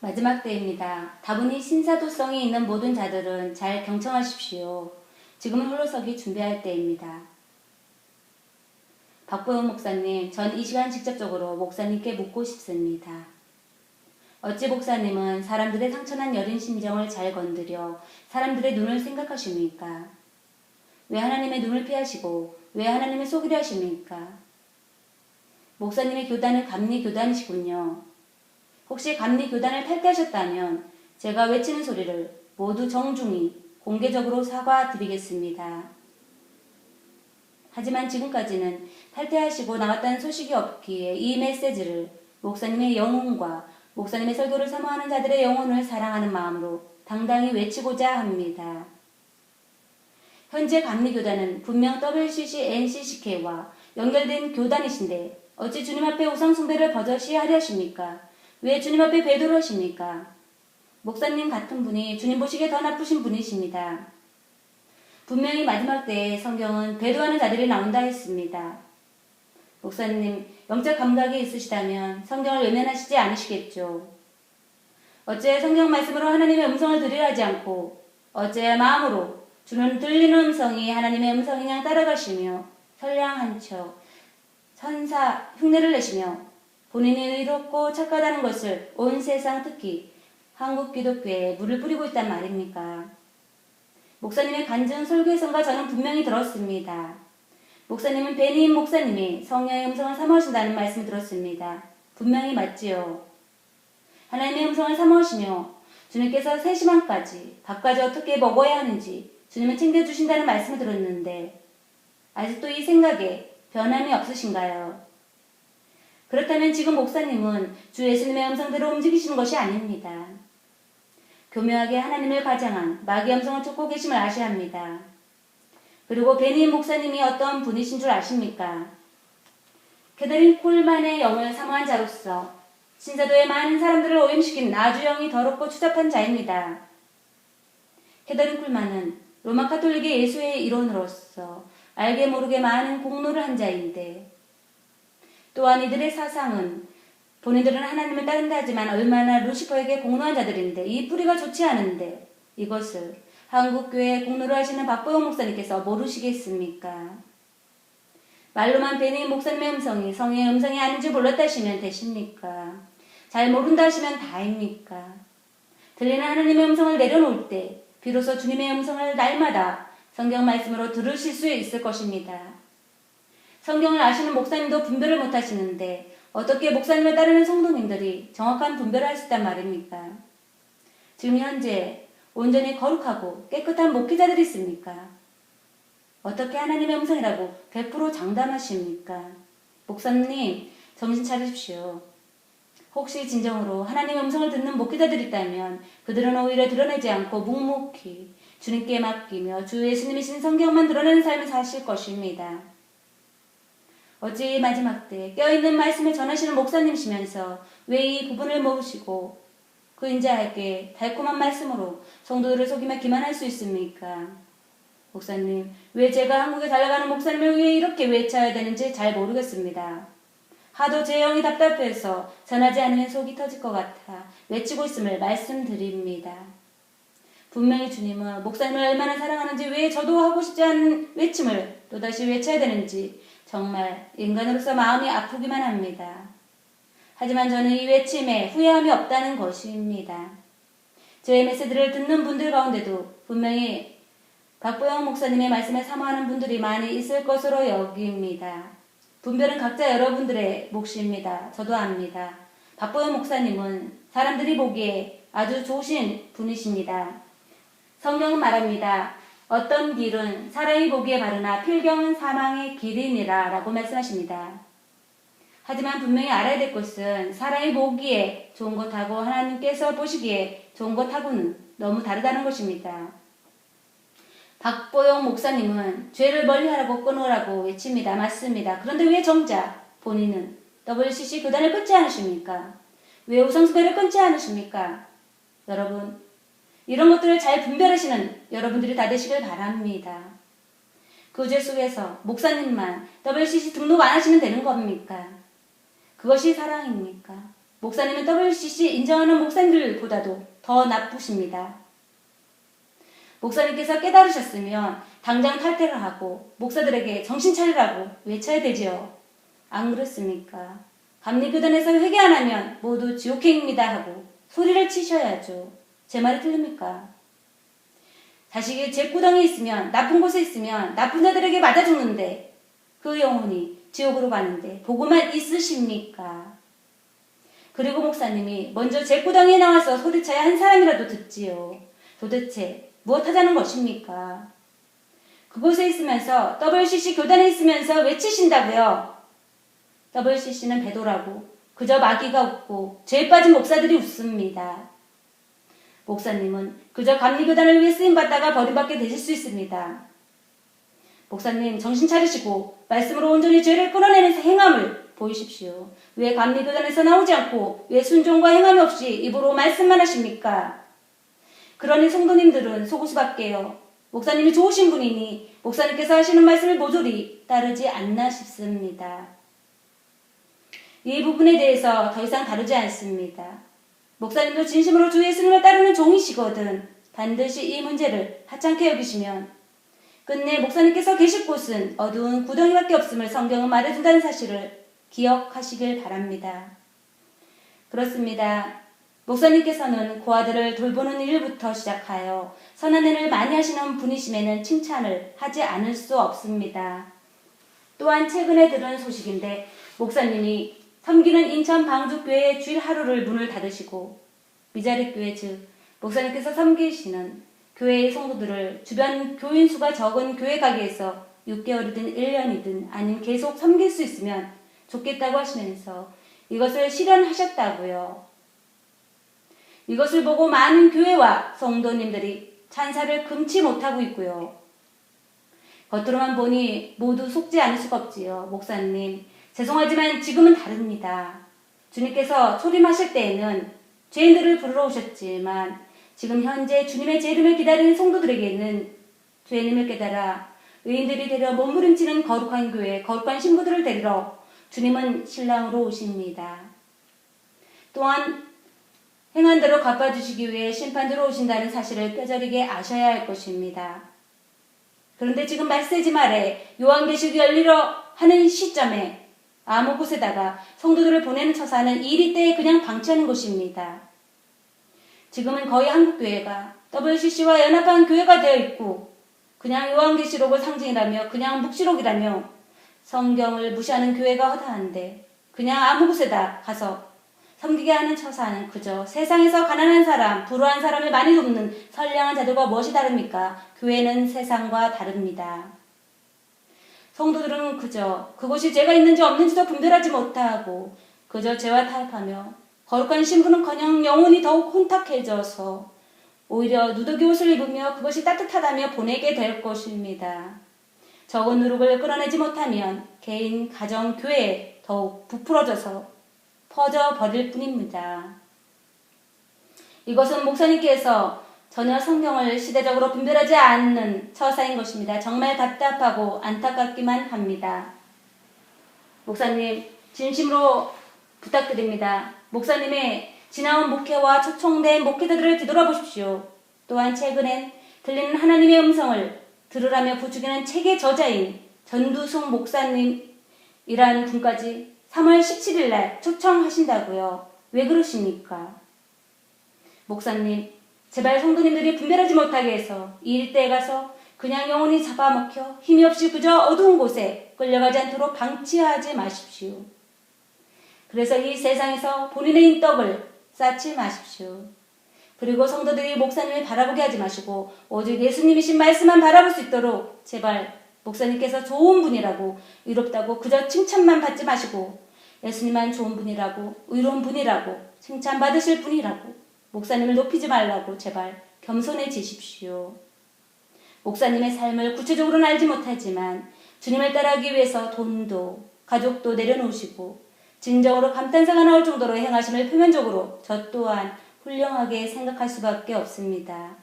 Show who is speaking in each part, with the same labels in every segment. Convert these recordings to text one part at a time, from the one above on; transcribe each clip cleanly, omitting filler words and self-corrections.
Speaker 1: 마지막 때입니다. 다분히 신사도성이 있는 모든 자들은 잘 경청하십시오. 지금은 홀로서기 준비할 때입니다. 박보영 목사님, 전 이 시간 직접적으로 목사님께 묻고 싶습니다. 어찌 목사님은 사람들의 상처난 여린 심정을 잘 건드려 사람들의 눈을 생각하십니까? 왜 하나님의 눈을 피하시고 왜 하나님을 속이려 하십니까? 목사님의 교단은 감리 교단이시군요. 혹시 감리 교단을 탈퇴하셨다면 제가 외치는 소리를 모두 정중히 공개적으로 사과드리겠습니다. 하지만 지금까지는 탈퇴하시고 나왔다는 소식이 없기에 이 메시지를 목사님의 영혼과 목사님의 설교를 사모하는 자들의 영혼을 사랑하는 마음으로 당당히 외치고자 합니다. 현재 감리교단은 분명 WCC, NCCK와 연결된 교단이신데 어찌 주님 앞에 우상 숭배를 버젓이 하려 하십니까? 왜 주님 앞에 배도를 하십니까? 목사님 같은 분이 주님 보시기에 더 나쁘신 분이십니다. 분명히 마지막 때에 성경은 배도하는 자들이 나온다 했습니다. 목사님, 영적 감각이 있으시다면 성경을 외면하시지 않으시겠죠. 어째 성경 말씀으로 하나님의 음성을 들으려 하지 않고 어째 마음으로 주는 들리는 음성이 하나님의 음성이냐 따라가시며 선량한 척 천사 흉내를 내시며 본인이 의롭고 착하다는 것을 온 세상 특히 한국 기독교에 물을 뿌리고 있단 말입니까? 목사님의 간증 설교에선가 저는 분명히 들었습니다. 목사님은 베니임 목사님이 성령의 음성을 사모하신다는 말씀을 들었습니다. 분명히 맞지요. 하나님의 음성을 사모하시며 주님께서 세시간까지 밥까지 어떻게 먹어야 하는지 주님은 챙겨주신다는 말씀을 들었는데 아직도 이 생각에 변함이 없으신가요? 그렇다면 지금 목사님은 주 예수님의 음성대로 움직이시는 것이 아닙니다. 교묘하게 하나님을 가장한 마귀의 음성을 쫓고 계심을 아셔야 합니다. 그리고 베니임 목사님이 어떤 분이신 줄 아십니까? 캐더린 콜만의 영을 사모한 자로서 신사도의 많은 사람들을 오염시킨 아주 영이 더럽고 추잡한 자입니다. 캐더린 콜만은 로마 카톨릭의 예수의 일원으로서 알게 모르게 많은 공로를 한 자인데 또한 이들의 사상은 본인들은 하나님을 따른다 하지만 얼마나 루시퍼에게 공로한 자들인데 이 뿌리가 좋지 않은데 이것을 한국교회에 공로를 하시는 박보영 목사님께서 모르시겠습니까? 말로만 베니임 목사님의 음성이 성의 음성이 아닌지 몰랐다 하시면 되십니까? 잘 모른다 하시면 다입니까? 들리는 하나님의 음성을 내려놓을 때 비로소 주님의 음성을 날마다 성경 말씀으로 들으실 수 있을 것입니다. 성경을 아시는 목사님도 분별을 못하시는데 어떻게 목사님을 따르는 성도님들이 정확한 분별을 할 수 있단 말입니까? 지금 현재 온전히 거룩하고 깨끗한 목회자들이 있습니까? 어떻게 하나님의 음성이라고 100% 장담하십니까? 목사님, 정신 차리십시오. 혹시 진정으로 하나님의 음성을 듣는 목회자들이 있다면 그들은 오히려 드러내지 않고 묵묵히 주님께 맡기며 주 예수님이신 성경만 드러내는 삶을 사실 것입니다. 어제 마지막 때 껴있는 말씀을 전하시는 목사님이시면서 왜 이 부분을 모르시고 그 인자에게 달콤한 말씀으로 성도들을 속이며 기만할 수 있습니까? 목사님, 왜 제가 한국에 잘 나가는 목사님을 왜 이렇게 외쳐야 되는지 잘 모르겠습니다. 하도 제 영이 답답해서 전하지 않으면 속이 터질 것 같아 외치고 있음을 말씀드립니다. 분명히 주님은 목사님을 얼마나 사랑하는지 왜 저도 하고 싶지 않은 외침을 또다시 외쳐야 되는지 정말 인간으로서 마음이 아프기만 합니다. 하지만 저는 이 외침에 후회함이 없다는 것입니다. 저의 메시지를 듣는 분들 가운데도 분명히 박보영 목사님의 말씀에 사모하는 분들이 많이 있을 것으로 여깁니다. 분별은 각자 여러분들의 몫입니다. 저도 압니다. 박보영 목사님은 사람들이 보기에 아주 좋으신 분이십니다. 성경은 말합니다. 어떤 길은 사람이 보기에 바르나 필경은 사망의 길이니라 라고 말씀하십니다. 하지만 분명히 알아야 될 것은 사람이 보기에 좋은 것하고 하나님께서 보시기에 좋은 것하고는 너무 다르다는 것입니다. 박보영 목사님은 죄를 멀리하라고 끊으라고 외칩니다. 맞습니다. 그런데 왜 정작 본인은 WCC 교단을 끊지 않으십니까? 왜 우상숭배를 끊지 않으십니까? 여러분, 이런 것들을 잘 분별하시는 여러분들이 다 되시길 바랍니다. 그 죄 속에서 목사님만 WCC 등록 안 하시면 되는 겁니까? 그것이 사랑입니까? 목사님은 WCC 인정하는 목사님들보다도 더 나쁘십니다. 목사님께서 깨달으셨으면 당장 탈퇴를 하고 목사들에게 정신 차리라고 외쳐야 되지요. 안 그렇습니까? 감리교단에서 회개 안 하면 모두 지옥행입니다 하고 소리를 치셔야죠. 제 말이 틀립니까? 자식이 젬구덩이에 있으면, 나쁜 곳에 있으면 나쁜 자들에게 맞아 죽는데 그 영혼이 지옥으로 가는데 보고만 있으십니까? 그리고 목사님이 먼저 젬구덩이에 나와서 소리쳐야 한 사람이라도 듣지요. 도대체 무엇 하자는 것입니까? 그곳에 있으면서 WCC 교단에 있으면서 외치신다고요. WCC는 배도라고 그저 마귀가 웃고 죄에 빠진 목사들이 웃습니다. 목사님은 그저 감리교단을 위해 쓰임받다가 버림받게 되실 수 있습니다. 목사님 정신 차리시고 말씀으로 온전히 죄를 끊어내는 행함을 보이십시오. 왜 감리교단에서 나오지 않고 왜 순종과 행함이 없이 입으로 말씀만 하십니까? 그러니 성도님들은 속을 수밖에요. 목사님이 좋으신 분이니 목사님께서 하시는 말씀을 모조리 따르지 않나 싶습니다. 이 부분에 대해서 더 이상 다루지 않습니다. 목사님도 진심으로 주 예수님을 따르는 종이시거든 반드시 이 문제를 하찮게 여기시면 끝내 목사님께서 계실 곳은 어두운 구덩이밖에 없음을 성경은 말해준다는 사실을 기억하시길 바랍니다. 그렇습니다. 목사님께서는 고아들을 돌보는 일부터 시작하여 선한 일을 많이 하시는 분이심에는 칭찬을 하지 않을 수 없습니다. 또한 최근에 들은 소식인데 목사님이 섬기는 인천 방주교회 주일 하루를 문을 닫으시고 미자립교회 즉 목사님께서 섬기시는 교회의 성도들을 주변 교인 수가 적은 교회 가게에서 6개월이든 1년이든 아니면 계속 섬길 수 있으면 좋겠다고 하시면서 이것을 실현하셨다고요. 이것을 보고 많은 교회와 성도님들이 찬사를 금치 못하고 있고요. 겉으로만 보니 모두 속지 않을 수가 없지요. 목사님, 죄송하지만 지금은 다릅니다. 주님께서 초림하실 때에는 죄인들을 부르러 오셨지만 지금 현재 주님의 재림을 기다리는 성도들에게는 죄님을 깨달아 의인들이 되려 몸부림치는 거룩한 교회, 거룩한 신부들을 데리러 주님은 신랑으로 오십니다. 또한 행한 대로 갚아주시기 위해 심판대로 오신다는 사실을 뼈저리게 아셔야 할 것입니다. 그런데 지금 말세지 말에 요한계시록이 열리러 하는 시점에 아무 곳에다가 성도들을 보내는 처사는 이리 때에 그냥 방치하는 것입니다. 지금은 거의 한국교회가 WCC와 연합한 교회가 되어 있고 그냥 요한계시록을 상징이라며 그냥 묵시록이라며 성경을 무시하는 교회가 허다한데 그냥 아무 곳에다 가서 섬기게 하는 처사는 그저 세상에서 가난한 사람, 불우한 사람을 많이 돕는 선량한 자들과 무엇이 다릅니까? 교회는 세상과 다릅니다. 성도들은 그저 그곳이 죄가 있는지 없는지도 분별하지 못하고 그저 죄와 타협하며 거룩한 신부는커녕 영혼이 더욱 혼탁해져서 오히려 누더기 옷을 입으며 그것이 따뜻하다며 보내게 될 것입니다. 적은 누룩을 끌어내지 못하면 개인, 가정, 교회에 더욱 부풀어져서 퍼져버릴 뿐입니다. 이것은 목사님께서 전혀 성경을 시대적으로 분별하지 않는 처사인 것입니다. 정말 답답하고 안타깝기만 합니다. 목사님, 진심으로 부탁드립니다. 목사님의 지나온 목회와 초청된 목회자들을 뒤돌아보십시오. 또한 최근엔 들리는 하나님의 음성을 들으라며 부추기는 책의 저자인 전두숙 목사님이라는 분까지 3월 17일 날 초청하신다고요. 왜 그러십니까? 목사님, 제발 성도님들이 분별하지 못하게 해서 이 일대에 가서 그냥 영혼이 잡아먹혀 힘이 없이 그저 어두운 곳에 끌려가지 않도록 방치하지 마십시오. 그래서 이 세상에서 본인의 인덕을 쌓지 마십시오. 그리고 성도들이 목사님을 바라보게 하지 마시고 오직 예수님이신 말씀만 바라볼 수 있도록 제발 목사님께서 좋은 분이라고 의롭다고 그저 칭찬만 받지 마시고 예수님만 좋은 분이라고 의로운 분이라고 칭찬받으실 분이라고 목사님을 높이지 말라고 제발 겸손해지십시오. 목사님의 삶을 구체적으로는 알지 못하지만 주님을 따라하기 위해서 돈도 가족도 내려놓으시고 진정으로 감탄사가 나올 정도로 행하심을 표면적으로 저 또한 훌륭하게 생각할 수밖에 없습니다.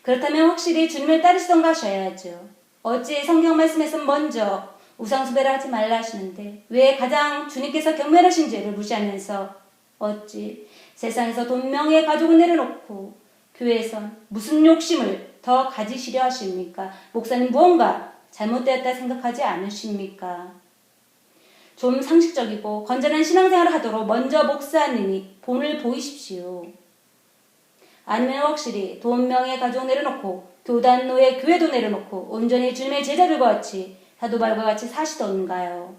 Speaker 1: 그렇다면 확실히 주님을 따르시던가 하셔야죠. 어찌 성경 말씀에서 먼저 우상숭배를 하지 말라 하시는데 왜 가장 주님께서 경멸하신 죄를 무시하면서 어찌 세상에서 돈 명예 가족을 내려놓고 교회에선 무슨 욕심을 더 가지시려 하십니까? 목사님 무언가 잘못되었다 생각하지 않으십니까? 좀 상식적이고 건전한 신앙생활을 하도록 먼저 목사님이 본을 보이십시오. 아니면 확실히 돈 명예 가족 내려놓고 교단 노예 교회도 내려놓고 온전히 주님의 제자들과 같이 사도바울과 같이 사시던가요?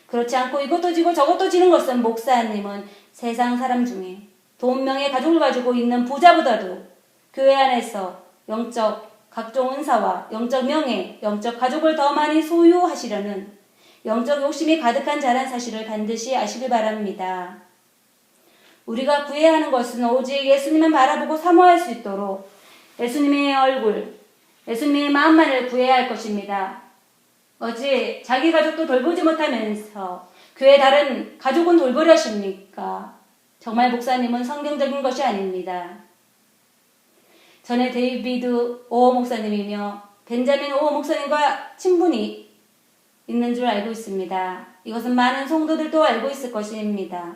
Speaker 1: 그렇지 않고 이것도 지고 저것도 지는 것은 목사님은 세상 사람 중에 돈 명예 가족을 가지고 있는 부자보다도 교회 안에서 영적 각종 은사와 영적 명예, 영적 가족을 더 많이 소유하시려는 영적 욕심이 가득한 자란 사실을 반드시 아시길 바랍니다. 우리가 구해야 하는 것은 오직 예수님만 바라보고 사모할 수 있도록 예수님의 얼굴, 예수님의 마음만을 구해야 할 것입니다. 어찌 자기 가족도 돌보지 못하면서 교회 다른 가족은 돌보려 하십니까? 정말 목사님은 성경적인 것이 아닙니다. 전에 데이비드 오어 목사님이며 벤자민 오어 목사님과 친분이 있는 줄 알고 있습니다. 이것은 많은 성도들도 알고 있을 것입니다.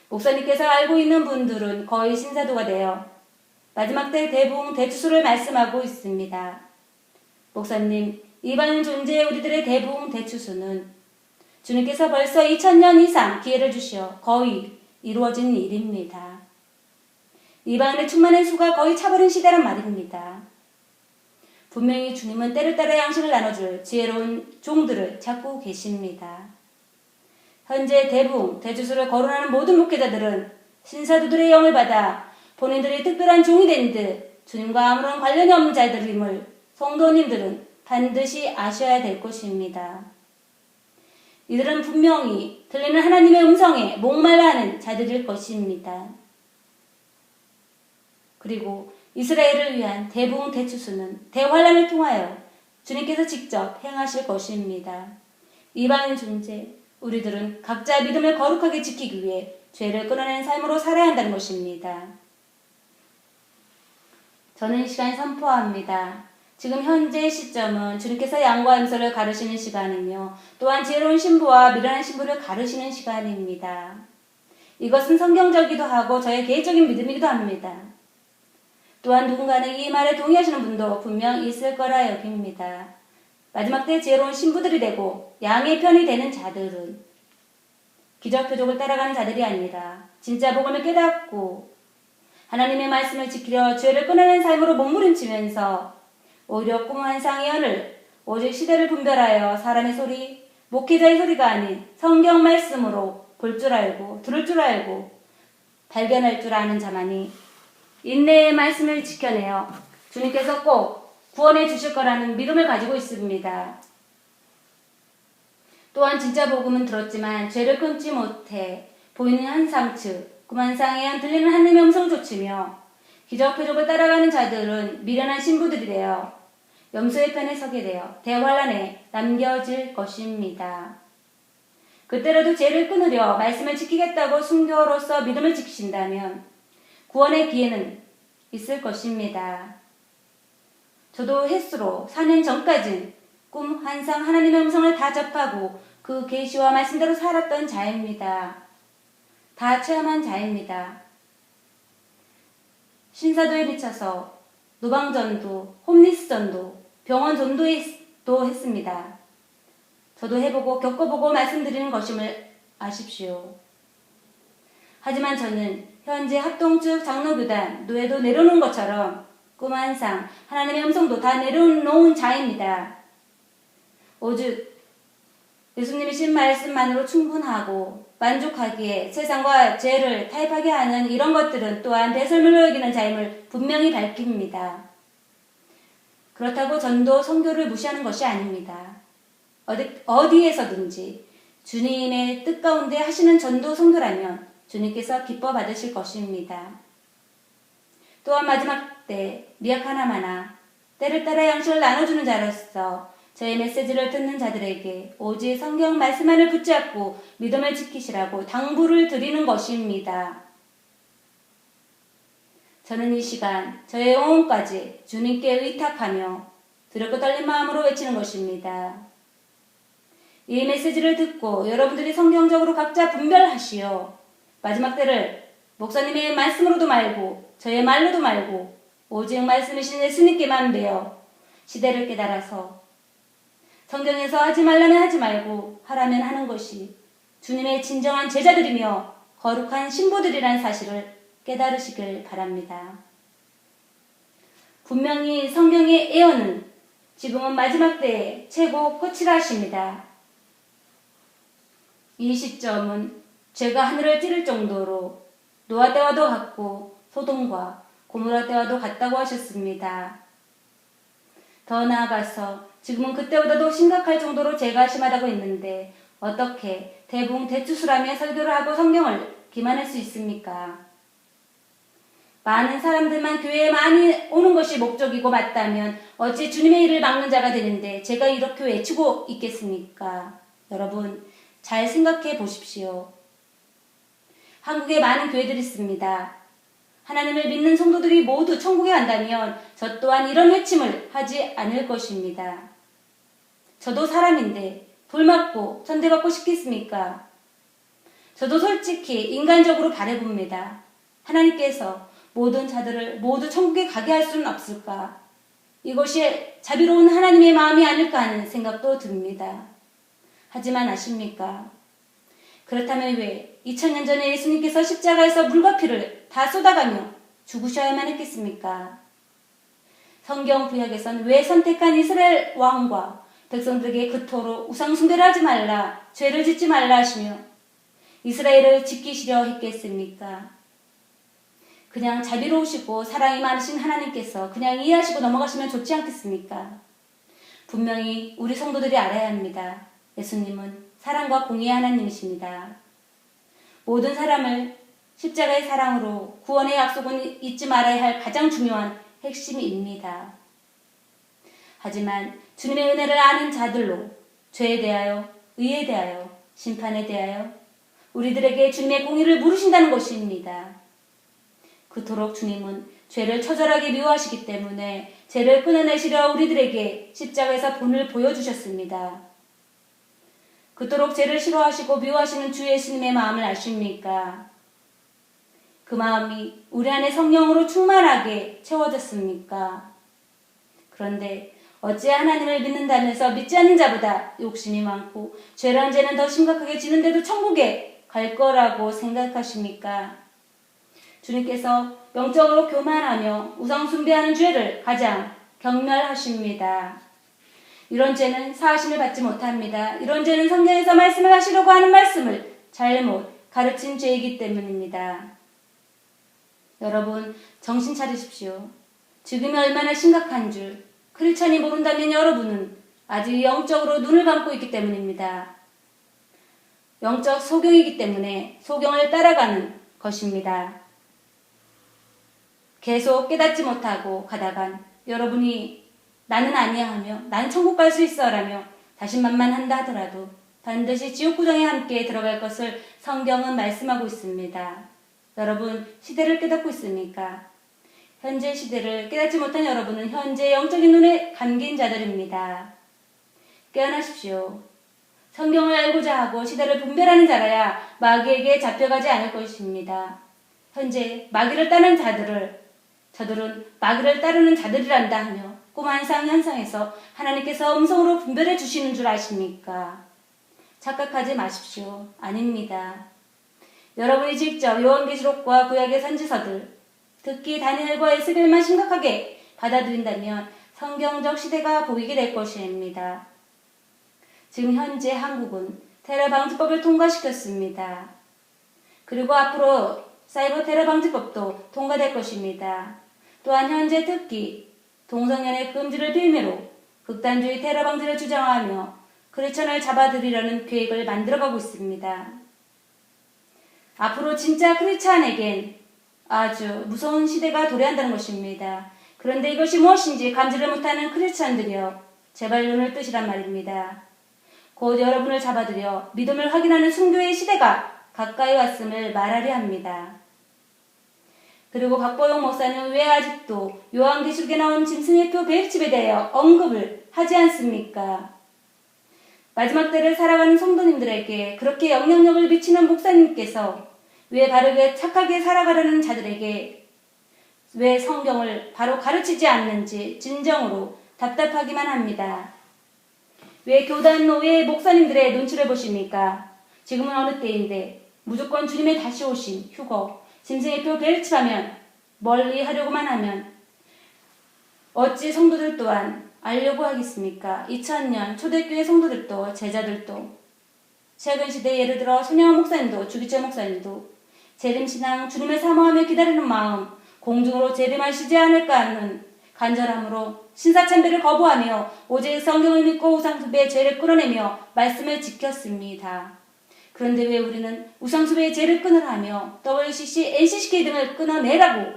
Speaker 1: 목사님께서 알고 있는 분들은 거의 신사도가 되어 마지막 때 대부흥 대추수를 말씀하고 있습니다. 목사님, 이방 존재의 우리들의 대부흥 대추수는 주님께서 벌써 2000년 이상 기회를 주시어 거의 이루어진 일입니다. 이방인의 충만한 수가 거의 차버린 시대란 말입니다. 분명히 주님은 때를 따라 양식을 나눠줄 지혜로운 종들을 찾고 계십니다. 현재 대부흥, 대주수를 거론하는 모든 목회자들은 신사도들의 영을 받아 본인들이 특별한 종이 된 듯 주님과 아무런 관련이 없는 자들임을 성도님들은 반드시 아셔야 될 것입니다. 이들은 분명히 들리는 하나님의 음성에 목말라하는 자들일 것입니다. 그리고 이스라엘을 위한 대부흥 대추수는 대환란을 통하여 주님께서 직접 행하실 것입니다. 이방인 존재, 우리들은 각자 믿음을 거룩하게 지키기 위해 죄를 끊어낸 삶으로 살아야 한다는 것입니다. 저는 이 시간 선포합니다. 지금 현재의 시점은 주님께서 양과 음소를 가르시는 시간이며 또한 지혜로운 신부와 미련한 신부를 가르시는 시간입니다. 이것은 성경적이기도 하고 저의 개인적인 믿음이기도 합니다. 또한 누군가는 이 말에 동의하시는 분도 분명 있을 거라 여깁니다. 마지막 때 지혜로운 신부들이 되고 양의 편이 되는 자들은 기적 표적을 따라가는 자들이 아니라 진짜 복음을 깨닫고 하나님의 말씀을 지키려 죄를 끊어낸 삶으로 몸부림치면서 오히려 꿈 환상 예언을 오직 시대를 분별하여 사람의 소리, 목회자의 소리가 아닌 성경 말씀으로 볼 줄 알고 들을 줄 알고 발견할 줄 아는 자만이 인내의 말씀을 지켜내어 주님께서 꼭 구원해 주실 거라는 믿음을 가지고 있습니다. 또한 진짜 복음은 들었지만 죄를 끊지 못해 보이는 한상측, 그만상에 들리는 하나님의 음성을 좇으며 기적 표적을 따라가는 자들은 미련한 신부들이 되어 염소의 편에 서게 되어 대환란에 남겨질 것입니다. 그때라도 죄를 끊으려 말씀을 지키겠다고 순교로서 믿음을 지키신다면 구원의 기회는 있을 것입니다. 저도 횟수로 4년 전까진 꿈, 환상, 하나님의 음성을 다 접하고 그 계시와 말씀대로 살았던 자입니다. 다 체험한 자입니다. 신사도에 미쳐서 노방전도, 홈리스전도, 병원전도도 했습니다. 저도 해보고 겪어보고 말씀드리는 것임을 아십시오. 하지만 저는 현재 합동측 장로교단 노예도 내려놓은 것처럼 꿈 환상, 하나님의 음성도 다 내려놓은 자입니다. 오직 예수님이신 말씀만으로 충분하고 만족하기에 세상과 죄를 타협하게 하는 이런 것들은 또한 배설물로 여기는 자임을 분명히 밝힙니다. 그렇다고 전도 선교를 무시하는 것이 아닙니다. 어디에서든지 주님의 뜻 가운데 하시는 전도 선교라면 주님께서 기뻐 받으실 것입니다. 또한 마지막 때 미약 하나마나 때를 따라 양식을 나눠주는 자로서 저의 메시지를 듣는 자들에게 오직 성경 말씀만을 붙잡고 믿음을 지키시라고 당부를 드리는 것입니다. 저는 이 시간 저의 영혼까지 주님께 의탁하며 두렵고 떨린 마음으로 외치는 것입니다. 이 메시지를 듣고 여러분들이 성경적으로 각자 분별하시어 마지막 때를 목사님의 말씀으로도 말고 저의 말로도 말고 오직 말씀이신 예수님께만 배워 시대를 깨달아서 성경에서 하지 말라면 하지 말고 하라면 하는 것이 주님의 진정한 제자들이며 거룩한 신부들이란 사실을 깨달으시길 바랍니다. 분명히 성경의 예언은 지금은 마지막 때의 최고 끝이라 하십니다. 이 시점은 죄가 하늘을 찌를 정도로 노아 때와도 같고 소돔과 고모라 때와도 같다고 하셨습니다. 더 나아가서 지금은 그때보다도 심각할 정도로 죄가 심하다고 했는데 어떻게 대충대추수라며 설교를 하고 성경을 기만할 수 있습니까? 많은 사람들만 교회에 많이 오는 것이 목적이고 맞다면 어찌 주님의 일을 막는 자가 되는데 제가 이렇게 외치고 있겠습니까? 여러분 잘 생각해 보십시오. 한국에 많은 교회들이 있습니다. 하나님을 믿는 성도들이 모두 천국에 간다면 저 또한 이런 외침을 하지 않을 것입니다. 저도 사람인데 돌맞고 천대받고 싶겠습니까? 저도 솔직히 인간적으로 바라봅니다. 하나님께서 모든 자들을 모두 천국에 가게 할 수는 없을까? 이것이 자비로운 하나님의 마음이 아닐까 하는 생각도 듭니다. 하지만 아십니까? 그렇다면 왜 2000년 전에 예수님께서 십자가에서 물과 피를 다 쏟아가며 죽으셔야만 했겠습니까? 성경 구약에선 왜 선택한 이스라엘 왕과 백성들에게 그토록 우상 숭배를 하지 말라, 죄를 짓지 말라 하시며 이스라엘을 지키시려 했겠습니까? 그냥 자비로우시고 사랑이 많으신 하나님께서 그냥 이해하시고 넘어가시면 좋지 않겠습니까? 분명히 우리 성도들이 알아야 합니다. 예수님은 사랑과 공의의 하나님이십니다. 모든 사람을 십자가의 사랑으로 구원의 약속은 잊지 말아야 할 가장 중요한 핵심입니다. 하지만 주님의 은혜를 아는 자들로 죄에 대하여, 의에 대하여, 심판에 대하여 우리들에게 주님의 공의를 물으신다는 것입니다. 그토록 주님은 죄를 처절하게 미워하시기 때문에 죄를 끊어내시려 우리들에게 십자가에서 본을 보여주셨습니다. 그토록 죄를 싫어하시고 미워하시는 주 예수님의 마음을 아십니까? 그 마음이 우리 안에 성령으로 충만하게 채워졌습니까? 그런데 어찌 하나님을 믿는다면서 믿지 않는 자보다 욕심이 많고 죄란 죄는 더 심각하게 지는데도 천국에 갈 거라고 생각하십니까? 주님께서 영적으로 교만하며 우상 숭배하는 죄를 가장 경멸하십니다. 이런 죄는 사하심을 받지 못합니다. 이런 죄는 성경에서 말씀을 하시려고 하는 말씀을 잘못 가르친 죄이기 때문입니다. 여러분 정신 차리십시오. 지금이 얼마나 심각한 줄 크리스천이 모른다면 여러분은 아직 영적으로 눈을 감고 있기 때문입니다. 영적 소경이기 때문에 소경을 따라가는 것입니다. 계속 깨닫지 못하고 가다간 여러분이 나는 아니야 하며 나는 천국 갈 수 있어 라며 자신만만한다 하더라도 반드시 지옥구덩이에 함께 들어갈 것을 성경은 말씀하고 있습니다. 여러분 시대를 깨닫고 있습니까? 현재 시대를 깨닫지 못한 여러분은 현재 영적인 눈에 감긴 자들입니다. 깨어나십시오. 성경을 알고자 하고 시대를 분별하는 자라야 마귀에게 잡혀가지 않을 것입니다. 현재 마귀를 따르는 자들을 저들은 마귀를 따르는 자들이란다 하며 꿈 환상에서 하나님께서 음성으로 분별해 주시는 줄 아십니까? 착각하지 마십시오. 아닙니다. 여러분이 직접 요한계시록과 구약의 선지서들, 특히 다니엘과 에스겔만 심각하게 받아들인다면 성경적 시대가 보이게 될 것입니다. 지금 현재 한국은 테러 방지법을 통과시켰습니다. 그리고 앞으로 사이버 테러 방지법도 통과될 것입니다. 또한 현재 특히 동성연애 금지를 빌미로 극단주의 테러 방지를 주장하며 크리스천을 잡아들이려는 계획을 만들어가고 있습니다. 앞으로 진짜 크리스천에겐 아주 무서운 시대가 도래한다는 것입니다. 그런데 이것이 무엇인지 감지를 못하는 크리스천들이여 제발 눈을 뜨시란 말입니다. 곧 여러분을 잡아들여 믿음을 확인하는 순교의 시대가 가까이 왔음을 말하려 합니다. 그리고 박보영 목사는 왜 아직도 요한계시록에 나온 짐승의 표 베일집에 대하여 언급을 하지 않습니까? 마지막 때를 살아가는 성도님들에게 그렇게 영향력을 미치는 목사님께서 왜 바르게 착하게 살아가려는 자들에게 왜 성경을 바로 가르치지 않는지 진정으로 답답하기만 합니다. 왜 교단 노예 목사님들의 눈치를 보십니까? 지금은 어느 때인데 무조건 주님의 다시 오심, 휴거, 짐승의 표 벨치하면 멀리 하려고만 하면 어찌 성도들 또한 알려고 하겠습니까? 2000년 초대교회 성도들도 제자들도 최근 시대 예를 들어 손영원 목사님도 주기철 목사님도 재림신앙 주님을 사모하며 기다리는 마음 공중으로 재림하시지 않을까 하는 간절함으로 신사참배를 거부하며 오직 성경을 믿고 우상숭배의 죄를 끊어내며 말씀을 지켰습니다. 그런데 왜 우리는 우상숭배의 죄를 끊으라 하며 WCC, NCCK 등을 끊어내라고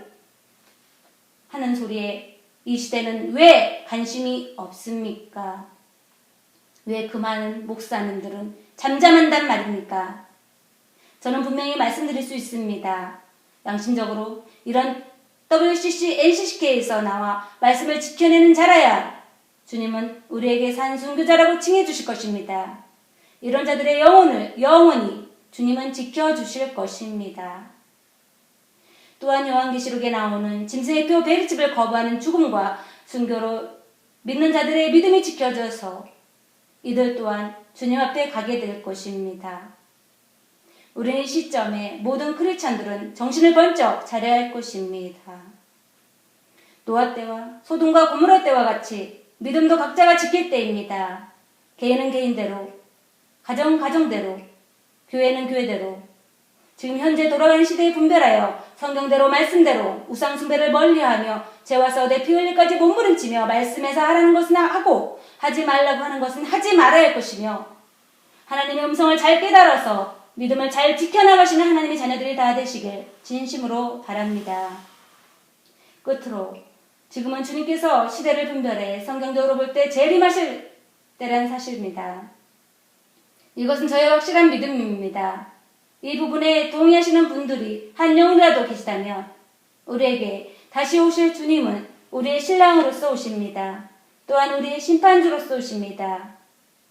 Speaker 1: 하는 소리에 이 시대는 왜 관심이 없습니까? 왜 그 많은 목사님들은 잠잠한단 말입니까? 저는 분명히 말씀드릴 수 있습니다. 양심적으로 이런 WCC, NCCK에서 나와 말씀을 지켜내는 자라야 주님은 우리에게 산순교자라고 칭해 주실 것입니다. 이런 자들의 영혼을 영원히 주님은 지켜주실 것입니다. 또한 요한계시록에 나오는 짐승의 표 베리집을 거부하는 죽음과 순교로 믿는 자들의 믿음이 지켜져서 이들 또한 주님 앞에 가게 될 것입니다. 우리는 이 시점에 모든 크리스찬들은 정신을 번쩍 차려야 할 것입니다. 노아 때와 소돔과 고모라 때와 같이 믿음도 각자가 지킬 때입니다. 개인은 개인대로, 가정은 가정대로, 교회는 교회대로 지금 현재 돌아가는 시대에 분별하여 성경대로 말씀대로 우상숭배를 멀리하며 죄와 썩에 피 흘릴까지 몸부림치며 말씀에서 하라는 것은 하고 하지 말라고 하는 것은 하지 말아야 할 것이며 하나님의 음성을 잘 깨달아서 믿음을 잘 지켜나가시는 하나님의 자녀들이 다 되시길 진심으로 바랍니다. 끝으로 지금은 주님께서 시대를 분별해 성경적으로 볼 때 재림하실 때라는 사실입니다. 이것은 저의 확실한 믿음입니다. 이 부분에 동의하시는 분들이 한 영이라도 계시다면 우리에게 다시 오실 주님은 우리의 신랑으로서 오십니다. 또한 우리의 심판주로서 오십니다.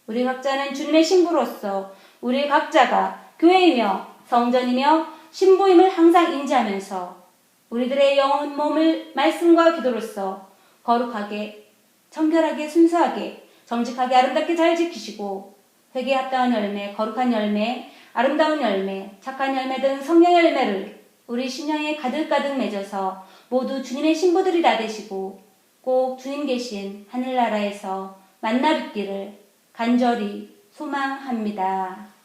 Speaker 1: 우리 각자는 주님의 신부로서 우리 각자가 교회이며 성전이며 신부임을 항상 인지하면서 우리들의 영혼 몸을 말씀과 기도로서 거룩하게, 청결하게, 순수하게, 정직하게, 아름답게 잘 지키시고 회개에 합당한 열매, 거룩한 열매, 아름다운 열매, 착한 열매 등 성령의 열매를 우리 심령에 가득가득 맺어서 모두 주님의 신부들이 다 되시고 꼭 주님 계신 하늘나라에서 만나 뵙기를 간절히 소망합니다.